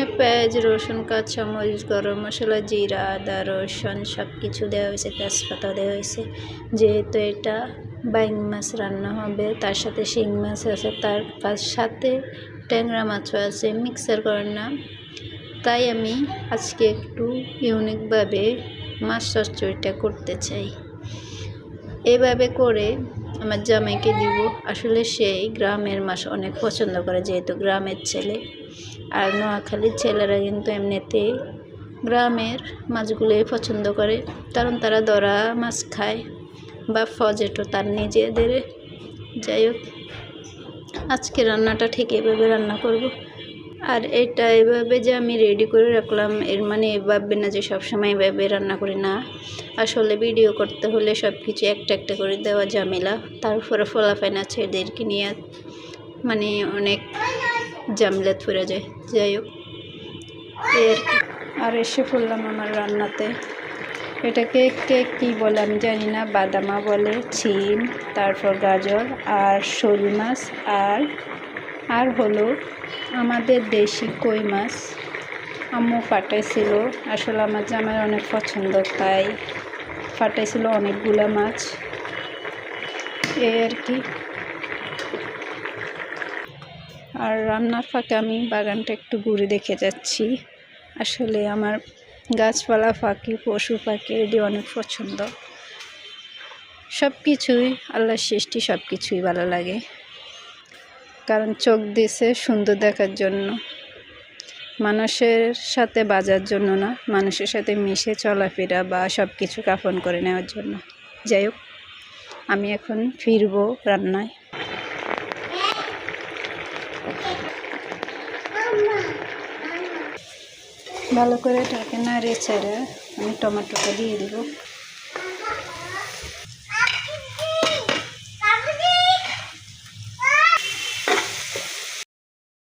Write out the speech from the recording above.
এখানে পেঁয়াজ, রসুন, কাঁচামরিচ, গরম মশলা, জিরা, আদা, রসুন সব কিছু দেওয়া হয়েছে, তেজপাতা দেওয়া হয়েছে। যেহেতু এটা বাইং মাছ রান্না হবে, তার সাথে শিং মাছ আছে, তার সাথে ট্যাংরা মাছও আছে, মিক্সার করেন না। তাই আমি আজকে একটু ইউনিকভাবে মাছ চচ্চড়িটা করতে চাই। এভাবে করে আমার জামাইকে দিব। আসলে সেই গ্রামের মাছ অনেক পছন্দ করে, যেহেতু গ্রামের ছেলে। আর নোয়াখালীর ছেলেরা কিন্তু এমনিতেই গ্রামের মাছগুলোই পছন্দ করে, কারণ তারা ধরা মাছ খায় বা ফজেটো তার নিজেদের। যাই হোক, আজকে রান্নাটা ঠিক এভাবে রান্না করব। আর এটা এভাবে যে আমি রেডি করে রাখলাম, এর মানে এভাবে না যে সবসময় এভাবে রান্না করি না। আসলে ভিডিও করতে হলে সব কিছু একটা একটা করে দেওয়া ঝামেলা। তারপরে ফলাফাইন আছে, এদেরকে নিয়ে মানে অনেক ঝামেলা পড়ে যায়। যাই হোক, আর এসে পড়লাম আমার রান্নাতে। এটাকে কী বলে আমি জানি না, বাদামা বলে, শিম, তারপর গাজর আর শোল মাছ, আর হলো আমাদের দেশি কই মাছ। আম্মু ফাটাইছিল, আসলে আমার জামাই অনেক পছন্দ, তাই ফাটাইছিল অনেকগুলো মাছ। আর কি। আর রান্নার ফাঁকে আমি বাগানটা একটু ঘুরে দেখে যাচ্ছি। আসলে আমার গাছপালা, পাখি, পশু পাখি এটি অনেক পছন্দ। সব কিছুই আল্লাহর সৃষ্টি, সব কিছুই ভালো লাগে, কারণ চোখ দিয়েছে সুন্দর দেখার জন্য, মানুষের সাথে বাজার জন্য না, মানুষের সাথে মিশে চলাফেরা বা সব কিছু কাফন করে নেওয়ার জন্য। যাই হোক, আমি এখন ফিরবো রান্নায়। ভালো করে এটাকে নাড়িয়ে ছেড়ে আমি টমেটোটা দিয়ে দিব।